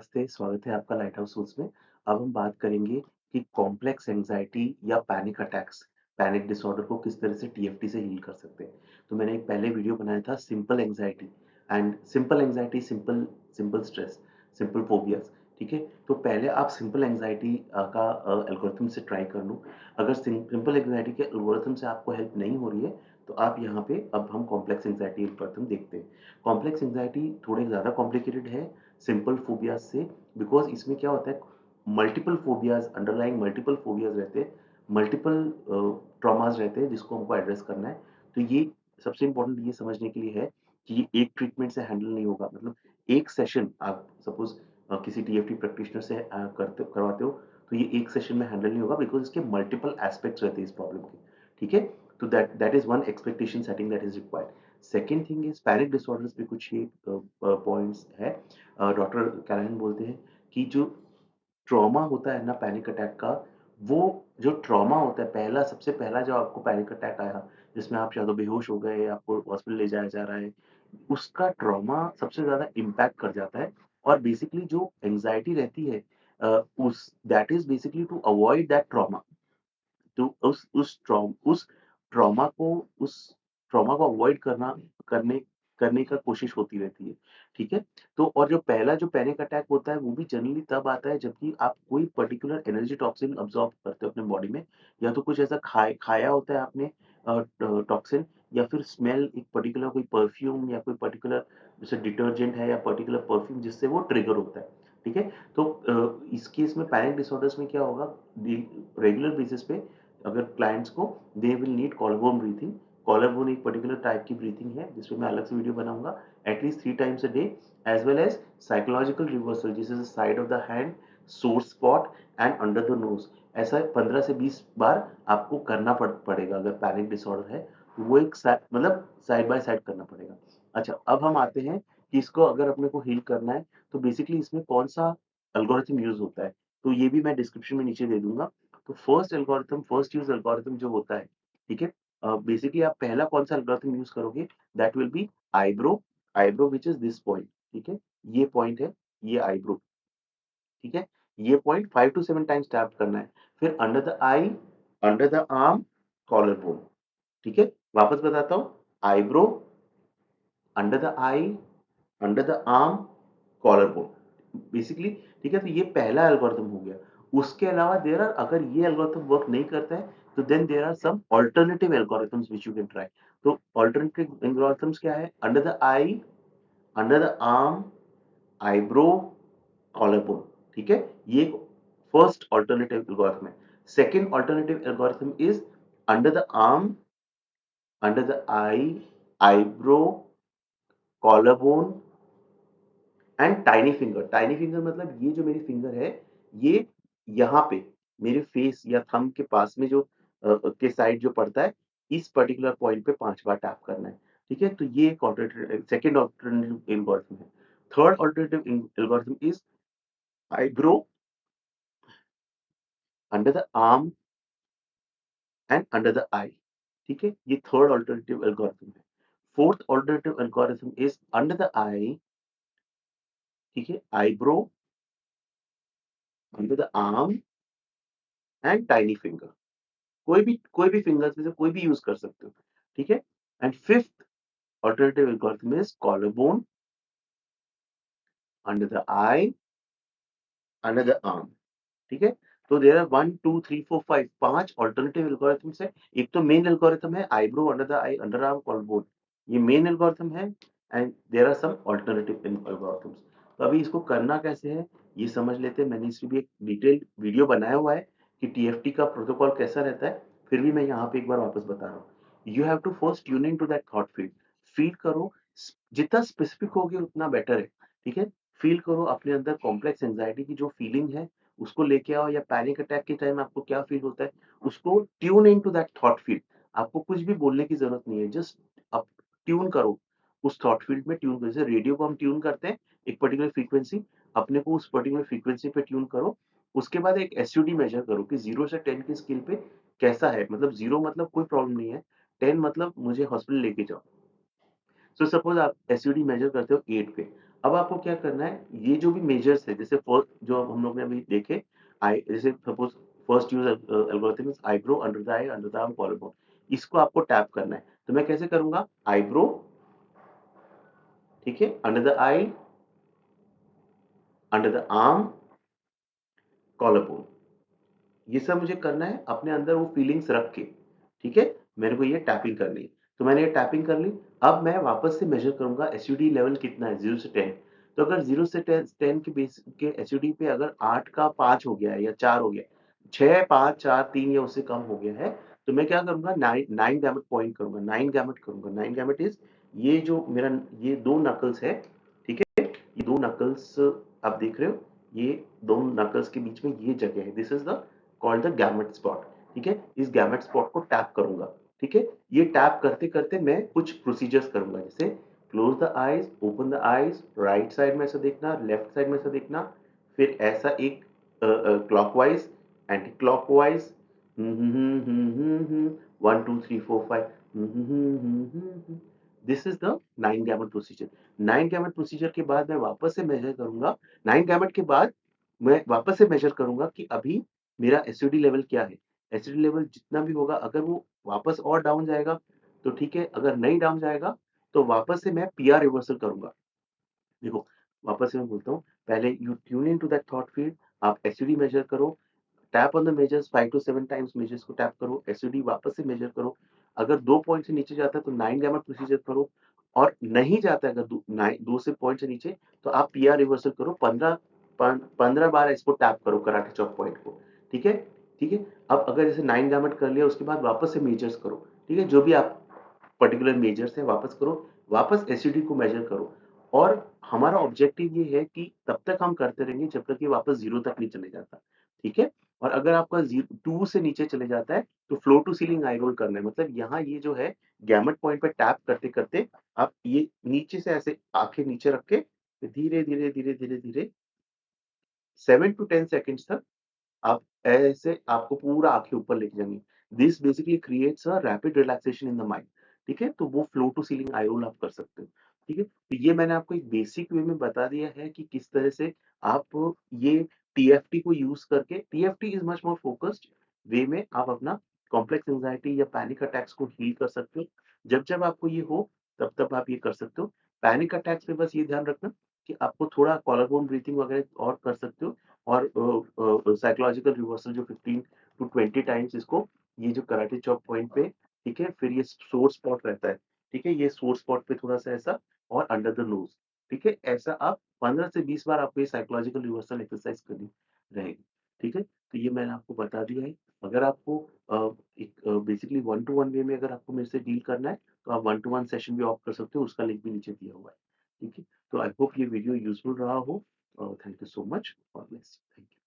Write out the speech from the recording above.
नमस्ते, स्वागत है आपका लाइट हाउस टूल्स में। अब हम बात करेंगे कि कॉम्प्लेक्स एंग्जायटी या पैनिक अटैक्स, पैनिक डिसऑर्डर को किस तरह से टीएफटी से हील कर सकते हैं। तो मैंने एक पहले वीडियो बनाया था simple anxiety and simple anxiety, simple simple stress, simple phobias, ठीक है? तो पहले आप सिंपल एंग्जायटी का एल्गोरिथम से ट्राई कर लो। अगर सिंपल एंग्जायटी के एल्गोरिथम से आपको हेल्प नहीं हो रही है, तो आप यहाँ पे अब हम कॉम्प्लेक्स एंग्जायटी एल्गोरिथम देखते हैं। कॉम्प्लेक्स एंग्जायटी थोड़े ज़्यादा कॉम्प्लिकेटेड है सिंपल फोबियाज से बिकॉज़ इसमें क्या होता है multiple phobias underlying multiple phobias रहते हैं, मल्टीपल ट्रॉमास रहते हैं जिसको हमको एड्रेस करना है। तो ये सबसे इम्पोर्टेंट ये समझने के लिए है कि ये एक ट्रीटमेंट से हैंडल नहीं होगा। मतलब एक सेशन आप सपोज़ किसी टीएफटी प्रैक्टिशनर से करवाते हो, तो ये एक सेशन में हैंडल नहीं होगा बिकॉज़ इसके मल्टीपल एस्पेक्ट्स रहते हैं इस प्रॉब्लम के, ठीक है? तो that is one expectation setting that is required. Second thing is panic disorders पे कुछ ये पॉइंट्स है। डॉक्टर कैलान बोलते हैं कि जो ट्रॉमा होता है ना पैनिक अटैक का, वो जो ट्रॉमा होता है पहला सबसे पहला जो आपको पैनिक अटैक आया, जिसमें आप या तो बेहोश हो गए, आपको हॉस्पिटल ले जाया जा रहा है, उसका ट्रॉमा सबसे ज़्यादा इम्पैक्ट कर जाता है और बेसिकली जो एंग्ज़ायटी रहती है उस that is basically to avoid that trauma. तो उस ट्रॉमा को उस ट्रॉमा को अवॉइड करने करने का कोशिश होती रहती है, ठीक है? तो और जो पहला जो पैनिक अटैक होता है वो भी जनरली तब आता है जबकि आप कोई पर्टिकुलर एनर्जी टॉक्सिन अब्ज़ॉर्ब करते हो अपने बॉडी में या तो कुछ ऐसा खाया होता है आपने टॉक्सिन या फिर स्मेल एक पर्टिकुलर कोई परफ्यूम या कोई पर्टिकुलर जैसे डिटर्जेंट है या पर्टिकुलर परफ्यूम जिससे वो ट्रिगर होता है, ठीक है? तो इस केस में पैनिक डिसऑर्डर्स में क्या होगा रेगुलर बेसिस पे अगर क्लाइंट्स को they will need collarbone breathing. Collarbone एक पर्टिकुलर टाइप की ब्रीथिंग है जिसपे मैं अलग से वीडियो बनाऊँगा at least 3 times a day as well as psychological reversal this is the side of the hand, sore spot and under the nose. ऐसा 15 से 20 बार आपको करना पड़ेगा अगर पैनिक डिसऑर्डर है, तो वो एक मतलब साइड बाय साइड करना पड़ेगा। अच्छा, अब हम आते हैं कि इसको अगर अपने को हील करना है, तो बेसिकली इसमें कौन-सा एल्गोरिथम यूज़ होता है, तो ये भी मैं डिस्क्रिप्शन में नीचे दे दूँगा। तो फर्स्ट यूज़ एल्गोरिथम जो होता है, ठीक है? बेसिकली आप पहला कौन-सा एल्गोरिथम यूज़ करोगे that will be eyebrow, eyebrow which is this point, ठीक है? ये पॉइंट है, ये आईब्रो, ठीक है? ये पॉइंट 5 टू 7 टाइम्स टैप करना है। फिर under the eye, under the arm, collar bone, ठीक है? वापस बताता हूँ, eyebrow, under the eye, under the arm, collar bone. Basically ठीक है, तो ये पहला एल्गोरिथम हो गया। उसके अलावा देयर आर अगर ये एल्गोरिथम वर्क नहीं करता है, तो then there are some alternative algorithms which you can try. तो अल्टरनेटिव एल्गोरिथम्स क्या है? Under the eye, under the arm, eyebrow, collar bone, ठीक है? ये फर्स्ट अल्टरनेटिव एल्गोरिथम है। Second alternative algorithm is under the arm, under the eye, eyebrow, collar bone and tiny finger. Tiny finger मतलब ये जो मेरी फिंगर है, ये यहाँ पे मेरे फेस या थंब के पास में जो के साइड जो पड़ता है, इस पर्टिकुलर पॉइंट पे 5 बार टैप करना है, ठीक है? तो ये एक अल्टरनेटिव सेकंड अल्टरनेटिव एल्गोरिथम है। Third alternative algorithm is eyebrow, under the arm and under the eye, ठीक है? ये थर्ड अल्टरनेटिव एल्गोरिथम है। Fourth alternative algorithm is under the eye, ठीक है? Eyebrow, under the arm and tiny finger. कोई भी fingers में से कोई भी यूज़ कर सकते हो, ठीक है? And fifth alternative algorithm is collar bone, under the eye, under the arm, ठीक है? तो देयर आर 1, 2, 3, 4, 5 5 अल्टरनेटिव एल्गोरिथम्स है। एक तो मेन एल्गोरिथम है eyebrow, under the eye, under arm, collar bone. ये मेन एल्गोरिथम है and there are some alternative algorithms. तो अभी इसको करना कैसे है, ये समझ लेते हैं। मैंने इसकी भी एक डिटेल्ड वीडियो बनाया हुआ है कि टीएफटी का प्रोटोकॉल कैसा रहता है, फिर भी मैं यहाँ पे एक बार वापस बता रहा हूँ। You have to first tune in to that thought field. Feel करो, जितना स्पेसिफिक होगे उतना बेटर है, ठीक है? फील करो अपने अंदर कॉम्प्लेक्स एंग्जायटी की जो फीलिंग है, उसको लेके आओ या पैनिक अटैक के टाइम आपको क्या फील होता है, उसको tune in to that thought field. आपको कुछ भी बोलने की ज़रूरत नहीं है, जस्ट आप ट्यून करो, उस थॉट फील्ड में ट्यून करो। जैसे रेडियो को हम ट्यून करते हैं, एक पर्टिकुलर फ्रीक्वेंसी, अपने को उस पर्टिकुलर फ्रीक्वेंसी पे ट्यून करो। उसके बाद एक एसयूडी मेज़र करो कि 0 से 10 की स्केल पे कैसा है, मतलब 0 मतलब कोई प्रॉब्लम नहीं है, 10 मतलब मुझे हॉस्पिटल लेके जाओ। सो सपोज़ आप एसयूडी मेज़र करते हो 8 पे, अब आपको क्या करना है, ये जो भी मेजर्स है, जैसे फर्स्ट जो हम लोग ने अभी देखे, आई जैसे suppose first use algorithm is eyebrow, under the eye, under the arm, collar bone, इसको आपको टैप करना है। तो मैं कैसे करूंगा, आईब्रो, ठीक है, under the eye, under the arm, collar bone, ये सब मुझे करना है अपने अंदर वो फीलिंग्स रख के, ठीक है? मेरे को ये टैपिंग करनी है। तो मैंने ये टैपिंग कर ली। अब मैं वापस से मेज़र करूँगा एसयूडी लेवल कितना है 0 से 10। तो अगर 0 से 10 के बेस के एसयूडी पे अगर 8 का 5 हो गया है या 4 हो गया है, 6, 5, 4, 3 या उससे कम हो गया है, तो मैं क्या करूँगा, 9 गैमेट पॉइंट करूँगा, 9 गैमेट करूँगा। 9 गैमेट इज़ ये जो मेरा ये 2 नकल्स है, ठीक है? ये 2 नकल्स आप देख रहे हो, ये 2 नकल्स के बीच में ये जगह है, this is the called the gamete spot, ठीक है? इस गैमेट स्पॉट को टैप करूँगा, ठीक है? ये टैप करते-करते मैं कुछ प्रोसीजर्स करूँगा, जैसे close the eyes, open the eyes, right side में ऐसा देखना, लेफ्ट साइड में ऐसा देखना, फिर ऐसा एक clockwise, anti clockwise, 1, 2, 3, 4, 5, this is the 9 gamete procedure. 9 gamete procedure के बाद मैं वापस से मेज़र करूँगा, 9 गैमेट के बाद मैं वापस से मेज़र करूँगा कि अभी मेरा एसिडी लेवल क्या है। एसिडी लेवल जितना भी होगा, अगर वो वापस और डाउन जाएगा तो ठीक है, अगर नहीं डाउन जाएगा तो वापस से मैं पीआर रिवर्सल करूँगा। देखो, वापस से मैं बोलता हूँ, पहले you tune in to that thought field, आप एसिडी मेज़र करो, tap on the measures 5 to 7 times, measures को टैप करो, एसयूडी वापस से मेजर करो। अगर 2 पॉइंट से नीचे जाता है तो 9 गैमा प्रोसीजर करो, और नहीं जाता है अगर 2 से पॉइंट से नीचे, तो आप पीआर रिवर्सल करो, 15 बार इसको टैप करो कराटे चॉप पॉइंट को, ठीक है? ठीक है? अब अगर जैसे 9 गैमेट कर लिया, उसके बाद वापस से मेजर्स करो, ठीक है? जो भी आप पर्टिकुलर मेजर्स हैं वापस करो, वापस एसयूडी को मेजर करो, और हमारा ऑब्जेक्टिव ये है कि तब तक हम करते रहेंगे जब तक ये वापस 0 तक नहीं चले जाता, ठीक है? और अगर आपका 2 से नीचे चले जाता है तो floor to ceiling eye roll करना है, मतलब यहाँ ये जो है गैमेट पॉइंट पे टैप करते-करते आप ये नीचे से ऐसे आँखें नीचे रख के धीरे-धीरे, धीरे-धीरे, धीरे 7 टू 10 सेकंड्स तक आप ऐसे आपको पूरा आँखें ऊपर लेके जानी। This basically creates a rapid relaxation in the mind, ठीक है? तो वो flow to ceiling eye roll आप कर सकते हो, ठीक है? तो ये मैंने आपको एक बेसिक वे में बता दिया है कि किस तरह से आप ये टीएफटी को यूज़ करके, TFT is much more focused way में आप अपना कॉम्प्लेक्स एंग्जायटी या पैनिक अटैक्स को हील कर सकते हो। जब-जब आपको ये हो, तब-तब आप ये कर सकते हो। पैनिक अटैक्स में बस ये ध्यान रखना कि आपको थोड़ा कॉलर बोन ब्रीथिंग वगैरह और कर सकते हो, और साइकोलॉजिकल रिवर्सल जो 15 टू 20 टाइम्स इसको, ये जो कराटे चॉप पॉइंट पे, ठीक है? फिर ये सोर स्पॉट रहता है, ठीक है? ये सोर स्पॉट पे थोड़ा-सा ऐसा, और अंडर द नोज़, ठीक है? ऐसा आप 15 से 20 बार आपको ये साइकोलॉजिकल रिवर्सल एक्सरसाइज करनी रहेगी, ठीक है? तो ये मैंने आपको बता दिया है। अगर आपको एक basically one two one way में अगर आपको मेरे से डील करना है, तो आप वन टू वन सेशन भी ऑप्ट कर सकते हो, उसका लिंक भी नीचे दिया हुआ है, ठीक है? तो आई होप ये वीडियो यूज़फुल रहा हो। Thank you so much, God bless. Thank you.